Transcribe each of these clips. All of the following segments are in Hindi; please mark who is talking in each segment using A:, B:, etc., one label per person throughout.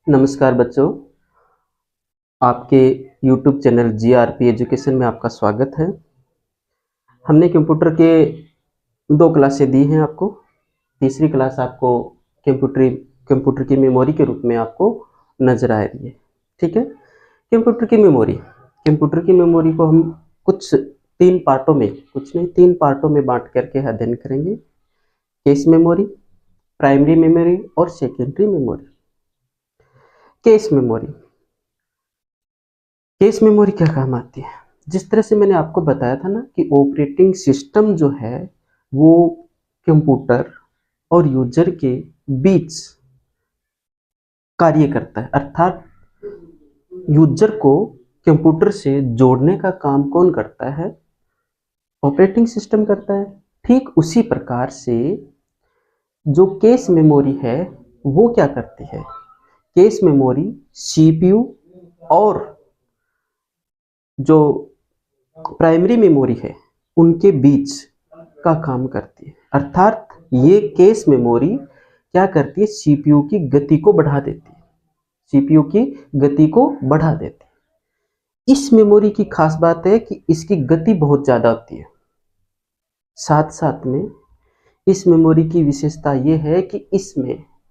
A: नमस्कार बच्चों, आपके YouTube चैनल GRP एजुकेशन में आपका स्वागत है। हमने कंप्यूटर के 2 क्लासें दी हैं आपको। तीसरी क्लास आपको कंप्यूटर की मेमोरी के रूप में आपको नजर आ रही है। ठीक है, कंप्यूटर की मेमोरी को हम कुछ 3 पार्टों में, कुछ नहीं 3 पार्टों में बांट करके अध्ययन करेंगे। केस मेमोरी, प्राइमरी मेमोरी और सेकेंडरी मेमोरी। केस मेमोरी क्या काम आती है? जिस तरह से मैंने आपको बताया था ना कि ऑपरेटिंग सिस्टम जो है वो कंप्यूटर और यूजर के बीच कार्य करता है, अर्थात यूजर को कंप्यूटर से जोड़ने का काम कौन करता है? ऑपरेटिंग सिस्टम करता है। ठीक उसी प्रकार से जो केस मेमोरी है वो क्या करती है? केस मेमोरी सीपीयू और जो प्राइमरी मेमोरी है उनके बीच का काम करती है, अर्थात ये केस मेमोरी क्या करती है? सीपीयू की गति को बढ़ा देती है, सीपीयू की गति को बढ़ा देती है। इस मेमोरी की खास बात है कि इसकी गति बहुत ज्यादा होती है। साथ साथ में इस मेमोरी की विशेषता यह है कि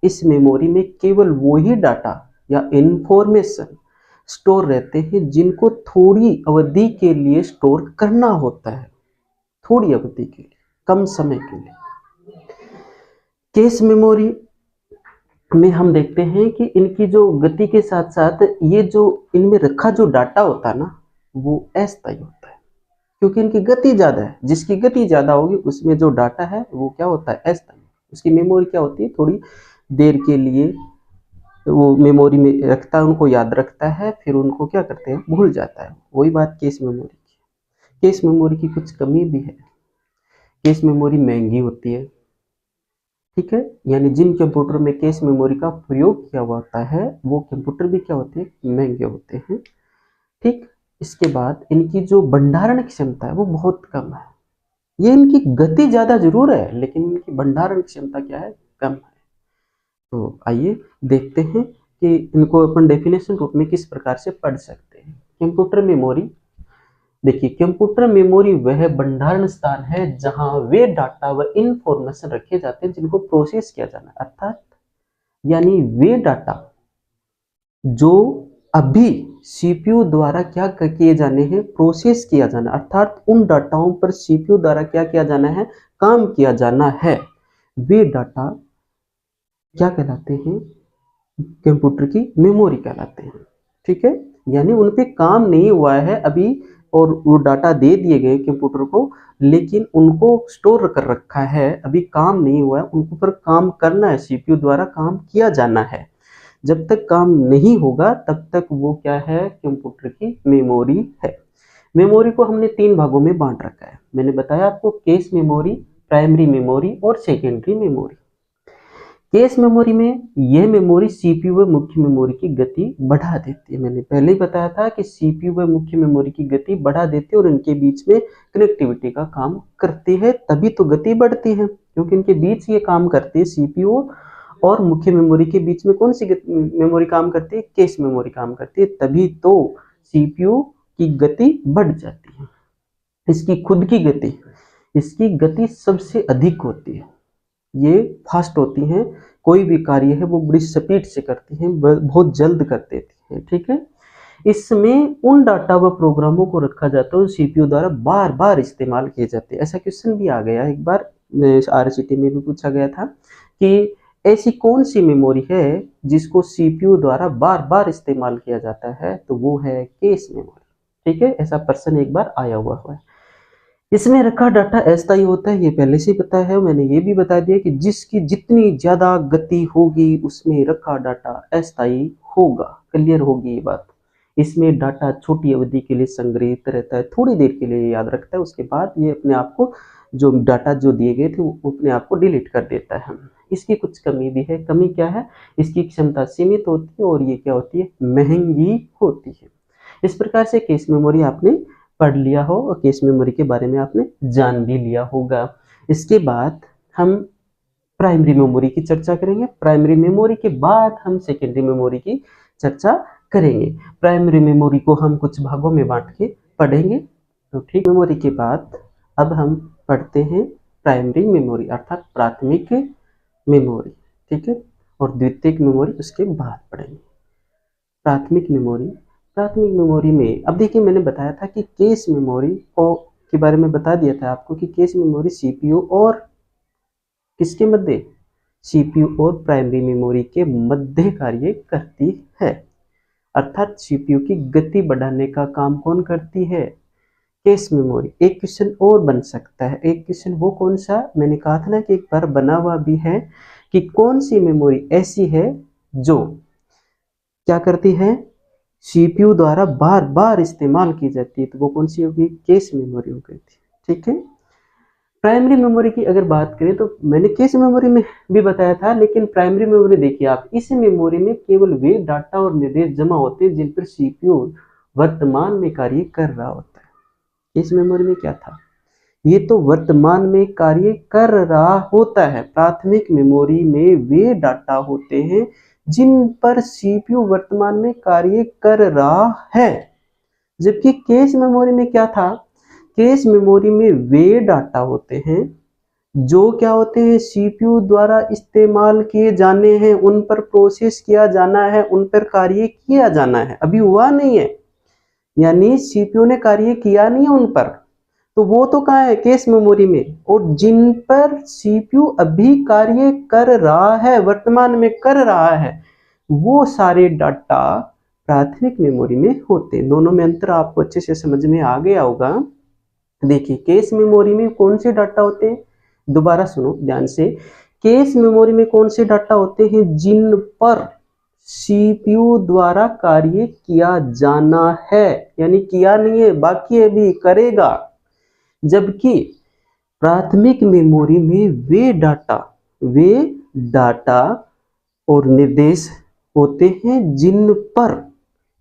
A: इस मेमोरी में केवल वही डाटा या इंफॉर्मेशन स्टोर रहते हैं जिनको थोड़ी अवधि के लिए स्टोर करना होता है, थोड़ी अवधि के लिए, कम समय के लिए। केस मेमोरी में हम देखते हैं कि इनकी जो गति के साथ साथ ये जो इनमें रखा जो डाटा होता है ना वो अस्थायी होता है, क्योंकि इनकी गति ज्यादा है। जिसकी गति ज्यादा होगी उसमें जो डाटा है वो क्या होता है? अस्थायी। उसकी मेमोरी क्या होती है? थोड़ी देर के लिए वो मेमोरी में रखता है, उनको याद रखता है, फिर उनको क्या करते हैं? भूल जाता है। वही बात केस मेमोरी की। केस मेमोरी की कुछ कमी भी है। केस मेमोरी महंगी होती है। ठीक है, यानी जिन कंप्यूटर में केस मेमोरी का प्रयोग किया हुआ होता है वो कंप्यूटर भी क्या होते हैं? महंगे होते हैं। ठीक, इसके बाद इनकी जो भंडारण क्षमता है वो बहुत कम है। ये इनकी गति ज्यादा जरूर है लेकिन इनकी भंडारण क्षमता क्या है? कम है। तो आइए देखते हैं कि इनको अपन डेफिनेशन रूप में किस प्रकार से पढ़ सकते हैं। कंप्यूटर मेमोरी, देखिए कंप्यूटर मेमोरी वह भंडारण स्थान है जहां वे डाटा व इंफॉर्मेशन रखे जाते हैं जिनको प्रोसेस किया जाना है, अर्थात यानी वे डाटा जो अभी सीपीयू द्वारा क्या किए जाने हैं? प्रोसेस किया जाना, अर्थात उन डाटाओं पर सीपीयू द्वारा क्या किया जाना है? काम किया जाना है। वे डाटा क्या कहलाते हैं? कंप्यूटर की मेमोरी कहलाते हैं। ठीक है, यानी उन पे काम नहीं हुआ है अभी और वो डाटा दे दिए गए कंप्यूटर को, लेकिन उनको स्टोर कर रखा है, अभी काम नहीं हुआ है, उनको पर काम करना है, सीपीयू द्वारा काम किया जाना है। जब तक काम नहीं होगा तब तक वो क्या है? कंप्यूटर की मेमोरी है। मेमोरी को हमने 3 भागों में बांट रखा है। मैंने बताया आपको केस मेमोरी, प्राइमरी मेमोरी और सेकेंडरी मेमोरी। केस मेमोरी में यह मेमोरी सीपीयू व मुख्य मेमोरी की गति बढ़ा देती है। मैंने पहले ही बताया था कि सीपीयू व मुख्य मेमोरी की गति बढ़ा देती है और इनके बीच में कनेक्टिविटी का काम करती है, तभी तो गति बढ़ती है, क्योंकि इनके बीच ये काम करती है। सीपीयू और मुख्य मेमोरी के बीच में कौन सी मेमोरी काम करती है? केस मेमोरी काम करती है, तभी तो सीपीयू की गति बढ़ जाती है। इसकी खुद की गति, इसकी गति सबसे अधिक होती है, ये फास्ट होती हैं, कोई भी कार्य है वो बड़ी स्पीड से करती हैं, बहुत जल्द कर देती हैं। ठीक है, इसमें उन डाटा व प्रोग्रामों को रखा जाता है सीपीयू द्वारा बार बार इस्तेमाल किए जाते हैं। ऐसा क्वेश्चन भी आ गया एक बार, आरसीटी में भी पूछा गया था कि ऐसी कौन सी मेमोरी है जिसको सीपीयू द्वारा बार बार इस्तेमाल किया जाता है? तो वो है केस मेमोरी। ठीक है, ऐसा प्रश्न एक बार आया हुआ है। इसमें रखा डाटा अस्थायी होता है, ये पहले से ही पता है। मैंने ये भी बता दिया कि जिसकी जितनी ज्यादा गति होगी उसमें रखा डाटा अस्थायी होगा। क्लियर होगी ये बात। इसमें डाटा छोटी अवधि के लिए संग्रहित रहता है, थोड़ी देर के लिए याद रखता है, उसके बाद ये अपने आप को जो डाटा जो दिए गए थे वो अपने आप को डिलीट कर देता है। इसकी कुछ कमी भी है। कमी क्या है? इसकी क्षमता सीमित होती है और ये क्या होती है? महंगी होती है। इस प्रकार से केस मेमोरी आपने पढ़ लिया हो और केस मेमोरी के बारे में आपने जान भी लिया होगा। इसके बाद हम प्राइमरी मेमोरी की चर्चा करेंगे। प्राइमरी मेमोरी के बाद हम सेकेंडरी मेमोरी की चर्चा करेंगे। प्राइमरी मेमोरी को हम कुछ भागों में बांट के पढ़ेंगे। तो ठीक, मेमोरी के बाद अब हम पढ़ते हैं प्राइमरी मेमोरी अर्थात प्राथमिक मेमोरी, ठीक है, और द्वितीयक मेमोरी उसके बाद पढ़ेंगे। प्राथमिक मेमोरी, प्राथमिक मेमोरी में अब देखिए मैंने बताया था कि केस मेमोरी को के बारे में बता दिया था आपको कि केस मेमोरी सीपीयू और किसके मध्य, सीपीयू और प्राइमरी मेमोरी के मध्य कार्य करती है, अर्थात सीपीयू की गति बढ़ाने का काम कौन करती है, केस मेमोरी। एक क्वेश्चन और बन सकता है, एक क्वेश्चन वो कौन सा, मैंने कहा था ना कि एक बार बना हुआ भी है कि कौन सी मेमोरी ऐसी है जो क्या करती है, सीपीयू द्वारा बार बार इस्तेमाल की जाती है, तो वो कौन सी होगी, केस मेमोरी होगी, ठीक है। प्राइमरी मेमोरी की अगर बात करें तो मैंने केस मेमोरी में भी बताया था, लेकिन प्राइमरी मेमोरी देखिए आप, इस मेमोरी में केवल वे डाटा और निर्देश जमा होते हैं जिन पर सीपीयू वर्तमान में कार्य कर रहा होता है। इस मेमोरी में क्या था, ये तो वर्तमान में कार्य कर रहा होता है। प्राथमिक मेमोरी में वे डाटा होते हैं जिन पर सीपीयू वर्तमान में कार्य कर रहा है, जबकि केस मेमोरी में क्या था, केस मेमोरी में वे डाटा होते हैं जो क्या होते हैं, सीपीयू द्वारा इस्तेमाल किए जाने हैं, उन पर प्रोसेस किया जाना है, उन पर कार्य किया जाना है, अभी हुआ नहीं है, यानी सीपीयू ने कार्य किया नहीं है उन पर, तो वो तो कहाँ है, केस मेमोरी में। और जिन पर सीपीयू अभी कार्य कर रहा है, वर्तमान में कर रहा है, वो सारे डाटा प्राथमिक मेमोरी में होते हैं। दोनों में अंतर आपको अच्छे से समझ में आ गया होगा। देखिए केस मेमोरी में कौन से डाटा होते हैं, दोबारा सुनो ध्यान से, केस मेमोरी में कौन से डाटा होते हैं, जिन पर सीपीयू द्वारा कार्य किया जाना है, यानी किया नहीं है, बाकी अभी करेगा। जबकि प्राथमिक मेमोरी में वे डाटा और निर्देश होते हैं जिन पर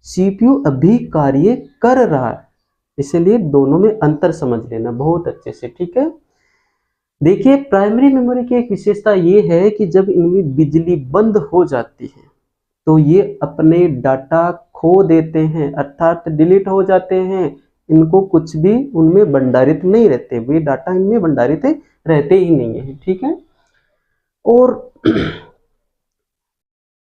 A: सीपीयू अभी कार्य कर रहा है, इसलिए दोनों में अंतर समझ लेना बहुत अच्छे से, ठीक है। देखिए प्राइमरी मेमोरी की एक विशेषता ये है कि जब इनमें बिजली बंद हो जाती है तो ये अपने डाटा खो देते हैं, अर्थात डिलीट हो जाते हैं, इनको कुछ भी उनमें भंडारित नहीं रहते, वे डाटा इनमें भंडारित रहते ही नहीं है, ठीक है। और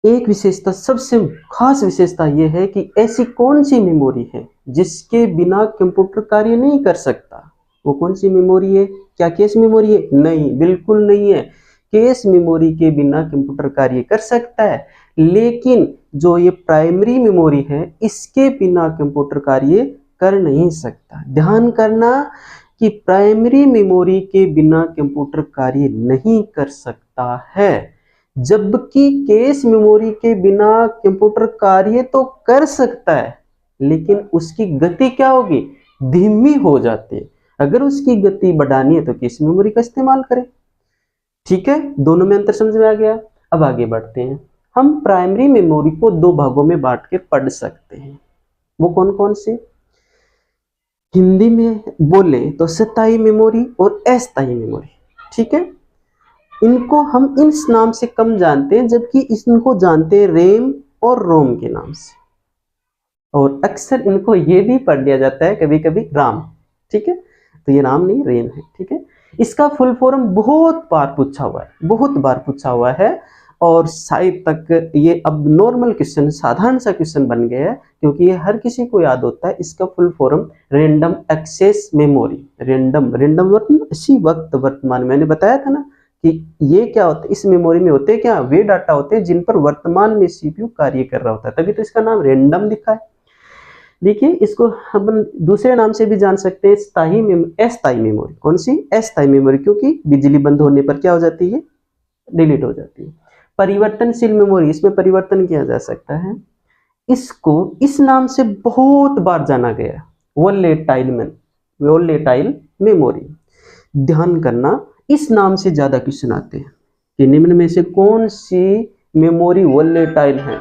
A: एक विशेषता, सबसे खास विशेषता यह है कि ऐसी कौन सी मेमोरी है जिसके बिना कंप्यूटर कार्य नहीं कर सकता, वो कौन सी मेमोरी है, क्या केस मेमोरी है, नहीं, बिल्कुल नहीं है। केस मेमोरी के बिना कंप्यूटर कार्य कर सकता है, लेकिन जो ये प्राइमरी मेमोरी है इसके बिना कंप्यूटर कार्य कर नहीं सकता। ध्यान करना कि प्राइमरी मेमोरी के बिना कंप्यूटर कार्य नहीं कर सकता है, जबकि केस मेमोरी के बिना कंप्यूटर कार्य तो कर सकता है, लेकिन उसकी गति क्या होगी, धीमी हो जाती है। अगर उसकी गति बढ़ानी है तो केस मेमोरी का इस्तेमाल करें, ठीक है। दोनों में अंतर समझ में आ गया। अब आगे बढ़ते हैं। हम प्राइमरी मेमोरी को दो भागों में बांट के पढ़ सकते हैं, वो कौन कौन से, हिंदी में बोले तो स्थायी मेमोरी और अस्थायी मेमोरी, ठीक है। इनको हम इस नाम से कम जानते हैं, जबकि इनको जानते हैं रैम और रोम के नाम से, और अक्सर इनको ये भी पढ़ लिया जाता है कभी कभी राम, ठीक है। तो ये राम नहीं रैम है, ठीक है। इसका फुल फॉर्म बहुत बार पूछा हुआ है, बहुत बार पूछा हुआ है, और शायद तक ये अब नॉर्मल क्वेश्चन, साधारण सा क्वेश्चन बन गया है, क्योंकि ये हर किसी को याद होता है। इसका full form random access memory, random इसी वक्त वर्तमान, मैंने बताया था ना कि ये क्या होता है, इस मेमोरी में होते क्या, वे डाटा होते हैं जिन पर वर्तमान में सीपीयू कार्य कर रहा होता है, तभी तो इसका नाम रैंडम लिखा है। देखिए इसको हम दूसरे नाम से भी जान सकते हैं, अस्थायी मेमोरी। कौन सी, अस्थायी मेमोरी, क्योंकि बिजली बंद होने पर क्या हो जाती है, डिलीट हो जाती है। परिवर्तनशील मेमोरी, इसमें परिवर्तन किया जा सकता है। इसको इस नाम से बहुत बार जाना गया, वोलेटाइल मेमोरी। ध्यान करना, इस नाम से ज्यादा क्वेश्चन आते हैं कि निम्न में से कौन सी मेमोरी वोलेटाइल है।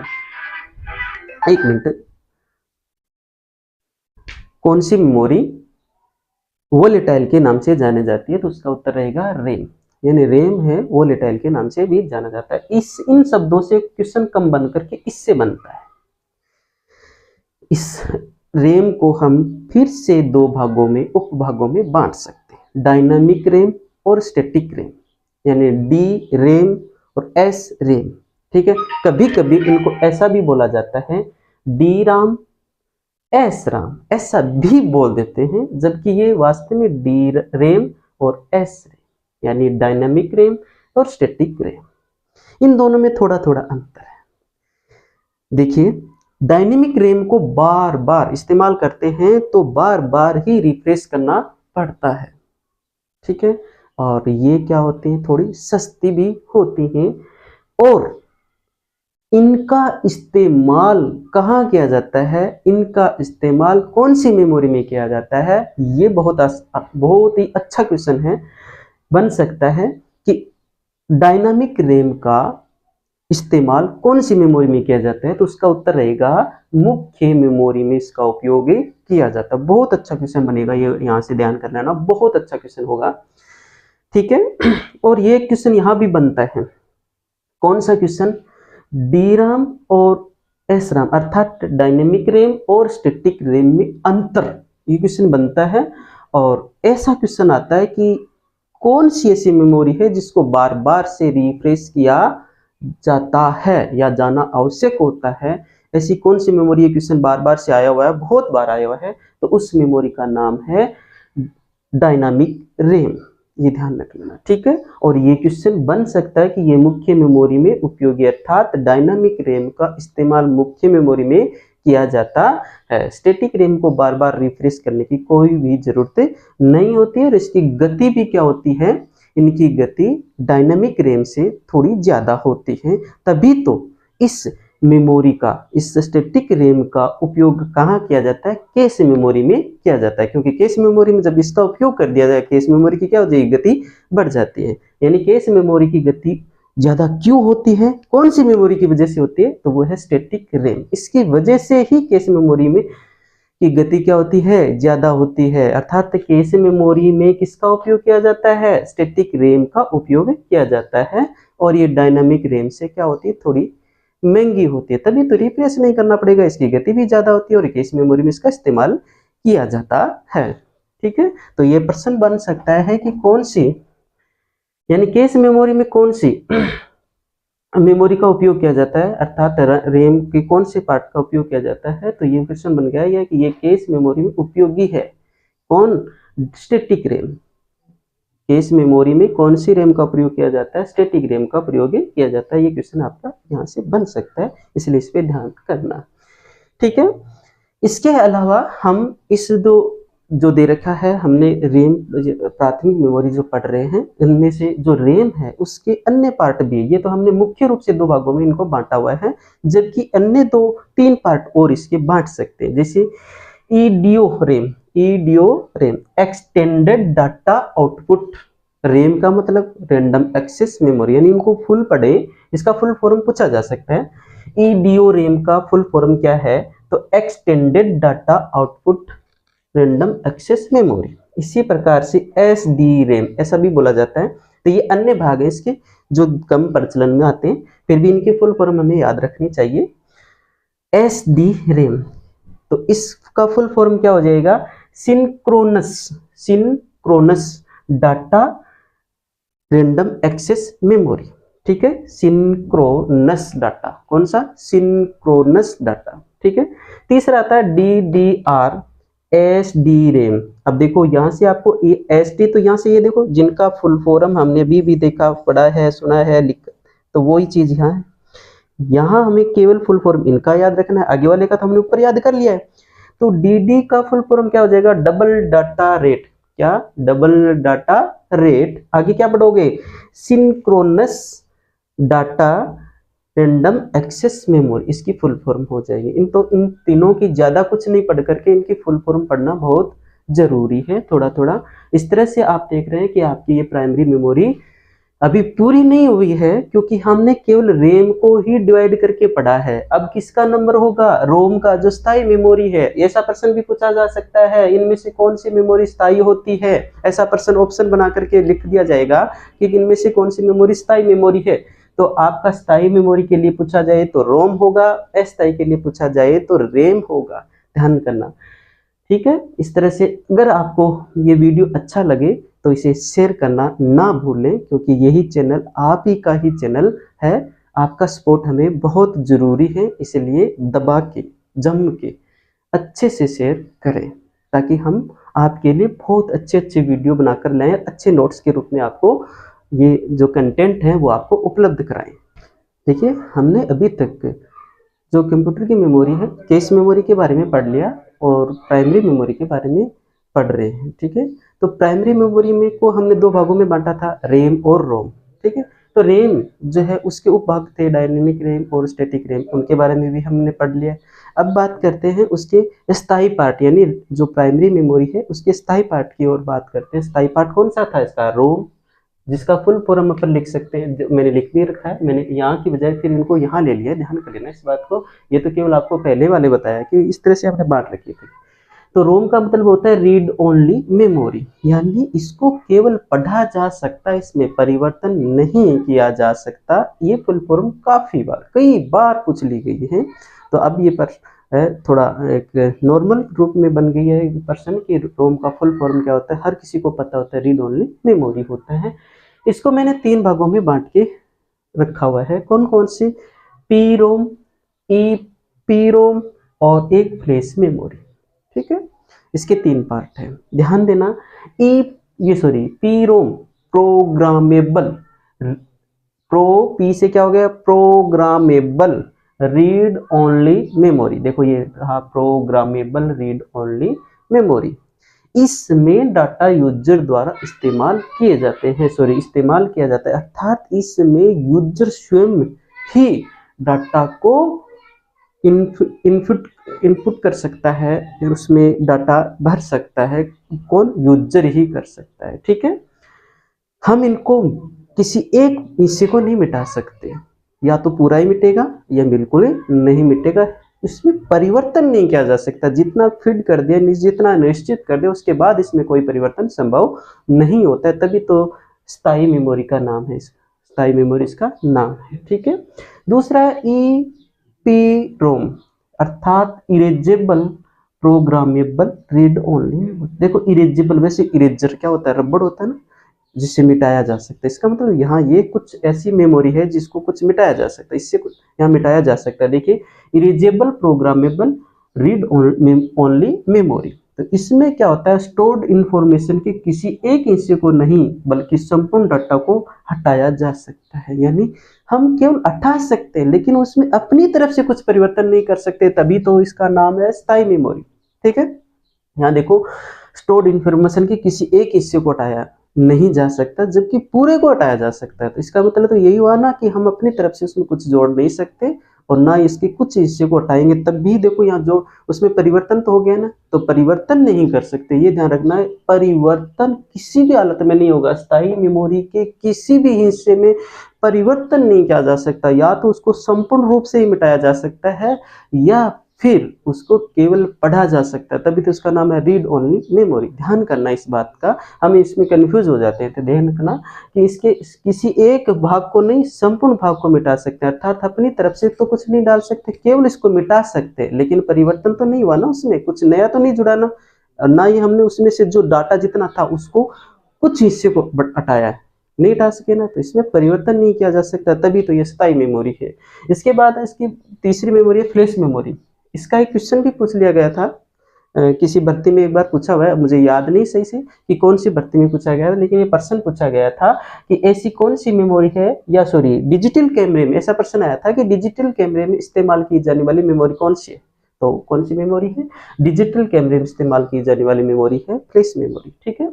A: एक मिनट, कौन सी मेमोरी वोलेटाइल के नाम से जाने जाती है, तो उसका उत्तर रहेगा रैम। यानी रैम है वोलेटाइल के नाम से भी जाना जाता है। इन शब्दों से क्वेश्चन कम बन करके इससे बनता है। इस रैम को हम फिर से दो भागों में उपभागों में बांट सकते हैं, डायनामिक रैम और स्टैटिक रैम, यानी डी रैम और एस रैम। ठीक है, कभी कभी इनको ऐसा भी बोला जाता है डी राम एस राम, ऐसा भी बोल देते हैं, जबकि ये वास्तव में डी रैम और एस रैम यानी डायनामिक रैम और स्टैटिक रैम, इन दोनों में थोड़ा थोड़ा अंतर है। देखिए, डायनेमिक रैम को बार बार इस्तेमाल करते हैं तो बार बार ही रिफ्रेश करना पड़ता है। ठीक है, और ये क्या होती है, थोड़ी सस्ती भी होती हैं, और इनका इस्तेमाल कहाँ किया जाता है, इनका इस्तेमाल कौन सी मेमोरी में किया जाता है, ये बहुत ही अच्छा क्वेश्चन है, बन सकता है कि डायनामिक रैम का इस्तेमाल कौन सी मेमोरी में किया जाता है, तो उसका उत्तर रहेगा मुख्य मेमोरी में इसका उपयोग किया जाता है। बहुत अच्छा क्वेश्चन बनेगा ये, यहाँ से ध्यान कर लेना, बहुत अच्छा क्वेश्चन होगा। ठीक है, और ये क्वेश्चन यहाँ भी बनता है, कौन सा क्वेश्चन, डी राम और एस राम अर्थात डायनेमिक रैम और स्टैटिक रैम में अंतर, ये क्वेश्चन बनता है। और ऐसा क्वेश्चन आता है कि कौन सी ऐसी मेमोरी है जिसको बार बार से रिफ्रेश किया जाता है या जाना आवश्यक होता है, ऐसी कौन सी मेमोरी, ये क्वेश्चन बार बार से आया हुआ है, बहुत बार आया हुआ है, तो उस मेमोरी का नाम है डायनामिक रैम, ये ध्यान रख लेना। ठीक है, और ये क्वेश्चन बन सकता है कि ये मुख्य मेमोरी में उपयोगी, अर्थात डायनामिक रैम का इस्तेमाल मुख्य मेमोरी में किया जाता है, स्टैटिक रैम को बार बार रिफ्रेश करने की कोई भी जरूरत नहीं होती है, और इसकी गति भी क्या होती है, इनकी गति डायनामिक रैम से थोड़ी ज्यादा होती है। तभी तो इस मेमोरी का, इस स्टैटिक रैम का उपयोग कहाँ किया जाता है, कैश मेमोरी में किया जाता है, क्योंकि कैश मेमोरी में जब इसका उपयोग कर दिया जाए, कैश मेमोरी की क्या हो जाएगी, गति बढ़ जाती है। यानी कैश मेमोरी की गति ज्यादा क्यों होती है, कौन सी मेमोरी की वजह से होती है, तो वो है स्टैटिक रैम, इसकी वजह से ही कैश मेमोरी में की गति क्या होती है, ज्यादा होती है। अर्थात कैश मेमोरी में किसका उपयोग किया जाता है, स्टैटिक रैम का उपयोग किया जाता है, और ये डायनामिक रैम से क्या होती है, थोड़ी महंगी होती है, तभी तो रिप्लेस नहीं करना पड़ेगा, इसकी गति भी ज्यादा होती है और कैश मेमोरी में इसका इस्तेमाल किया जाता है। ठीक है, तो ये प्रश्न बन सकता है कि कौन सी, यानी कैश मेमोरी में कौन सी मेमोरी का उपयोग किया जाता है, अर्थात रैम के कौन से पार्ट का उपयोग किया जाता है, तो ये क्वेश्चन बन गया है कि ये कैश मेमोरी में उपयोगी है, कौन, स्टैटिक रैम, कैश मेमोरी में कौन सी रैम का प्रयोग किया जाता है, स्टैटिक रैम का प्रयोग किया जाता है। ये क्वेश्चन आपका यहाँ से बन सकता है, इसलिए इस पे ध्यान करना। ठीक है, इसके अलावा हम इस जो दे रखा है, हमने रैम प्राथमिक मेमोरी जो पढ़ रहे हैं, इनमें से जो रैम है उसके अन्य पार्ट भी, ये तो हमने मुख्य रूप से दो भागों में इनको बांटा हुआ है, जबकि अन्य तीन पार्ट और इसके बांट सकते हैं, जैसे EDO RAM extended data output, RAM का मतलब रैंडम एक्सेस मेमोरी, यानी इनको फुल पढ़े, इसका फुल फॉर्म पूछा जा सकता है। ईडीओ रैम का फुल फॉर्म क्या है, तो extended data output random access memory. इसी प्रकार से एसडी रैम ऐसा भी बोला जाता है। तो ये अन्य भाग है इसके जो कम प्रचलन में आते हैं, फिर भी इनकी फुल फॉर्म हमें याद रखनी चाहिए। एसडी रैम, तो इसका फुल फॉर्म क्या हो जाएगा, synchronous data random access memory. ठीक है, सिंक्रोनस डाटा, कौन सा, सिंक्रोनस डाटा। ठीक है, तीसरा आता है डीडीआर एस डी रैम। अब देखो यहाँ से आपको एस डी, तो यहाँ से ये देखो जिनका फुल फॉर्म हमने अभी भी देखा, पढ़ा है, सुना है, लिखा, तो वही चीज यहाँ है। यहाँ हमें केवल फुल फॉर्म इनका याद रखना है, आगे वाले का तो हमने ऊपर याद कर लिया है। तो डी का फुल फॉर्म क्या हो जाएगा, डबल डाटा रेट, क्या, डबल डाटा रेट। आगे क्या पढ़ोगे, synchronous data random access memory, इसकी फुल फॉर्म हो जाएगी। इन तीनों की ज्यादा कुछ नहीं पढ़ करके इनकी फुल फॉर्म पढ़ना बहुत जरूरी है, थोड़ा थोड़ा। इस तरह से आप देख रहे हैं कि आपकी ये प्राइमरी मेमोरी अभी पूरी नहीं हुई है, क्योंकि हमने केवल रैम को ही डिवाइड करके पढ़ा है। अब किसका नंबर होगा? रोम का, जो स्थायी मेमोरी है। ऐसा प्रश्न भी पूछा जा सकता है, इनमें से कौन सी मेमोरी स्थायी होती है? ऐसा प्रश्न ऑप्शन बना करके लिख दिया जाएगा कि इनमें से कौन सी मेमोरी स्थायी मेमोरी है। तो आपका स्थायी मेमोरी के लिए पूछा जाए तो रोम होगा, अस्थायी के लिए पूछा जाए तो रैम होगा। ध्यान करना, ठीक है। इस तरह से अगर आपको ये वीडियो अच्छा लगे तो इसे शेयर करना ना भूलें, क्योंकि यही चैनल आप ही का ही चैनल है। आपका सपोर्ट हमें बहुत ज़रूरी है, इसलिए दबा के, जम के अच्छे से शेयर करें, ताकि हम आपके लिए बहुत अच्छे अच्छे वीडियो बनाकर लाएं, अच्छे नोट्स के रूप में आपको ये जो कंटेंट है वो आपको उपलब्ध कराएं। देखिए, हमने अभी तक जो कंप्यूटर की मेमोरी है, कैश मेमोरी के बारे में पढ़ लिया और प्राइमरी मेमोरी के बारे में पढ़ रहे हैं, ठीक है। तो प्राइमरी मेमोरी में को हमने दो भागों में बांटा था, रैम और रोम, ठीक है। तो रैम जो है उसके उपभाग थे डायनेमिक रैम और स्टैटिक रैम, उनके बारे में भी हमने पढ़ लिया। अब बात करते हैं उसके स्थायी पार्ट, यानी जो प्राइमरी मेमोरी है उसके स्थायी पार्ट की ओर बात करते हैं। स्थायी पार्ट कौन सा था इसका? रोम, जिसका फुल फॉर्म अपन लिख सकते हैं, मैंने लिख भी रखा है, मैंने यहाँ की बजाय फिर इनको यहाँ ले लिया, ध्यान कर लेना इस बात को। ये तो केवल आपको पहले वाले बताया कि इस तरह से आपने बांट रखी थी। तो रोम का मतलब होता है रीड ओनली मेमोरी, यानी इसको केवल पढ़ा जा सकता है, इसमें परिवर्तन नहीं किया जा सकता। ये फुल फॉर्म काफी बार, कई बार पूछ ली गई है। तो अब ये थोड़ा एक नॉर्मल रूप में बन गई है प्रश्न कि रोम का फुल फॉर्म क्या होता है, हर किसी को पता होता है, रीड ओनली मेमोरी होता है। इसको मैंने 3 भागों में बांट के रखा हुआ है। कौन कौन सी? P ROM, E P ROM और एक फ्लैश मेमोरी, ठीक है। इसके 3 पार्ट हैं, ध्यान देना। पी रोम प्रोग्रामेबल, पी से क्या हो गया? Programmable read only memory. देखो ये रहा प्रोग्रामेबल रीड ओनली मेमोरी। इसमें डाटा यूजर द्वारा इस्तेमाल किए जाते हैं, इस्तेमाल किया जाता है, अर्थात इसमें यूजर स्वयं ही डाटा को इनपुट कर सकता है, उसमें डाटा भर सकता है। कौन? यूजर ही कर सकता है, ठीक है। हम इनको किसी एक हिस्से को नहीं मिटा सकते, या तो पूरा ही मिटेगा या बिल्कुल नहीं मिटेगा। इसमें परिवर्तन नहीं किया जा सकता, जितना फीड कर दिया, जितना निश्चित कर दिया, उसके बाद इसमें कोई परिवर्तन संभव नहीं होता है। तभी तो स्थायी मेमोरी का नाम है, स्थायी मेमोरी इसका नाम है, ठीक है। दूसरा ई पी रोम, अर्थात इरेजेबल प्रोग्रामेबल रीड ओनली। देखो इरेजेबल, वैसे इरेजर क्या होता है? रबड़ होता है ना, जिसे मिटाया जा सकता है। इसका मतलब यहाँ ये कुछ ऐसी मेमोरी है जिसको कुछ मिटाया जा सकता है, इससे कुछ यहाँ मिटाया जा सकता है। देखिए, erasable programmable read only memory. तो इसमें क्या होता है? स्टोर्ड इंफॉर्मेशन के किसी एक हिस्से को नहीं बल्कि संपूर्ण डाटा को हटाया जा सकता है। यानी हम केवल हटा सकते हैं, लेकिन उसमें अपनी तरफ से कुछ परिवर्तन नहीं कर सकते, तभी तो इसका नाम है स्थायी मेमोरी, ठीक है। यहाँ देखो, स्टोर्ड इंफॉर्मेशन के किसी एक हिस्से को हटाया नहीं जा सकता, जबकि पूरे को हटाया जा सकता है। तो इसका मतलब तो यही हुआ ना कि हम अपनी तरफ से उसमें कुछ जोड़ नहीं सकते, और ना इसके कुछ हिस्से को हटाएंगे तब भी देखो यहाँ जो उसमें परिवर्तन तो हो गया ना, तो परिवर्तन नहीं कर सकते, ये ध्यान रखना है। परिवर्तन किसी भी हालत में नहीं होगा, स्थायी मेमोरी के किसी भी हिस्से में परिवर्तन नहीं किया जा सकता। या तो उसको संपूर्ण रूप से ही मिटाया जा सकता है, या फिर उसको केवल पढ़ा जा सकता है, तभी तो उसका नाम है रीड ओनली मेमोरी। ध्यान करना इस बात का, हम इसमें कंफ्यूज हो जाते हैं। तो ध्यान रखना कि इसके किसी एक भाग को नहीं, संपूर्ण भाग को मिटा सकते हैं, अर्थात अपनी तरफ से तो कुछ नहीं डाल सकते, केवल इसको मिटा सकते हैं, लेकिन परिवर्तन तो नहीं हुआ ना, उसमें कुछ नया तो नहीं जुड़ा ना, ना ही हमने उसमें से जो डाटा जितना था उसको कुछ हिस्से को हटाया है, नहीं हटा सके ना, तो इसमें परिवर्तन नहीं किया जा सकता, तभी तो ये स्थायी मेमोरी है। इसके बाद इसकी तीसरी मेमोरी है फ्लैश मेमोरी। इसका एक क्वेश्चन भी पूछ लिया गया था, किसी भर्ती में एक बार पूछा हुआ है, मुझे याद नहीं सही से कि कौन सी भर्ती में पूछा गया था, लेकिन ये प्रश्न पूछा गया था कि ऐसी कौन सी मेमोरी है, या डिजिटल कैमरे में ऐसा प्रश्न आया था कि डिजिटल कैमरे में इस्तेमाल की जाने वाली मेमोरी कौन सी है। तो कौन सी मेमोरी है? डिजिटल कैमरे में इस्तेमाल की जाने वाली मेमोरी है फ्लैश मेमोरी, ठीक है।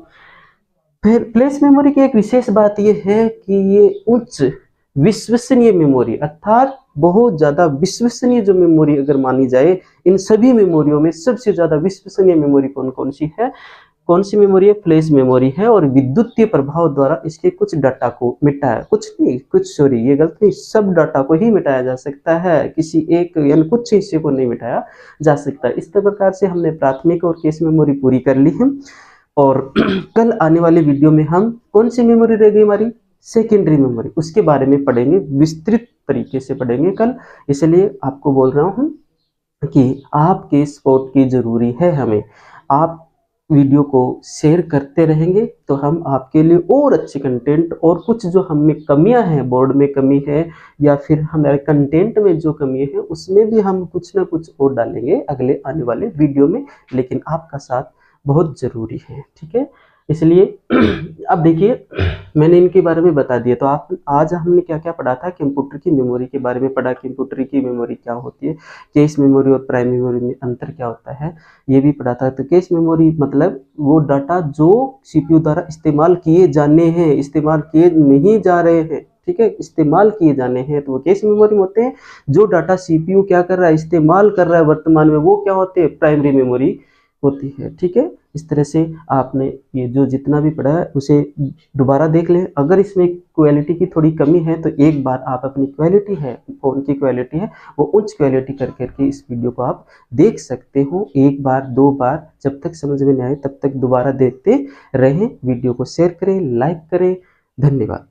A: फिर फ्लैश मेमोरी की एक विशेष बात यह है कि ये उच्च विश्वसनीय मेमोरी, अर्थात बहुत ज्यादा विश्वसनीय जो मेमोरी अगर मानी जाए, इन सभी मेमोरियों में सबसे ज्यादा विश्वसनीय मेमोरी कौन कौन सी है? कौन सी मेमोरी है, फ्लैश मेमोरी है, और विद्युतीय प्रभाव द्वारा इसके कुछ डाटा को मिटाया, कुछ नहीं, कुछ सॉरी ये गलत नहीं, सब डाटा को ही मिटाया जा सकता है, किसी एक यानी कुछ हिस्से को नहीं मिटाया जा सकता। इस प्रकार से हमने प्राथमिक और कैश मेमोरी पूरी कर ली है। और कल आने वाले वीडियो में हम कौन सी मेमोरी रह गई हमारी, सेकेंडरी मेमोरी, उसके बारे में पढ़ेंगे, विस्तृत तरीके से पढ़ेंगे कल। इसलिए आपको बोल रहा हूँ कि आपके सपोर्ट की ज़रूरी है हमें। आप वीडियो को शेयर करते रहेंगे तो हम आपके लिए और अच्छे कंटेंट, और कुछ जो हमें कमियां हैं, बोर्ड में कमी है या फिर हमारे कंटेंट में जो कमी है, उसमें भी हम कुछ ना कुछ और डालेंगे अगले आने वाले वीडियो में। लेकिन आपका साथ बहुत ज़रूरी है, ठीक है। इसलिए अब देखिए, मैंने इनके बारे में बता दिया। तो आप आज हमने क्या क्या पढ़ा था, कंप्यूटर की मेमोरी के बारे में पढ़ा, कंप्यूटर की मेमोरी क्या होती है, कैश मेमोरी और प्राइम मेमोरी में अंतर क्या होता है, ये भी पढ़ा था। तो कैश मेमोरी मतलब वो डाटा जो सीपीयू द्वारा इस्तेमाल किए जाने हैं, इस्तेमाल किए नहीं जा रहे हैं, ठीक है, इस्तेमाल किए जाने हैं, तो वो कैश मेमोरी में होते हैं। जो डाटा सीपीयू क्या कर रहा है, इस्तेमाल कर रहा है वर्तमान में, वो क्या होते हैं, प्राइमरी मेमोरी होती है, ठीक है। इस तरह से आपने ये जो जितना भी पढ़ा है उसे दोबारा देख लें। अगर इसमें क्वालिटी की थोड़ी कमी है तो एक बार आप अपनी क्वालिटी है, फ़ोन की क्वालिटी है, वो उच्च क्वालिटी कर करके इस वीडियो को आप देख सकते हो। एक बार, दो बार, जब तक समझ में नहीं आए तब तक दोबारा देखते रहें। वीडियो को शेयर करें, लाइक करें। धन्यवाद।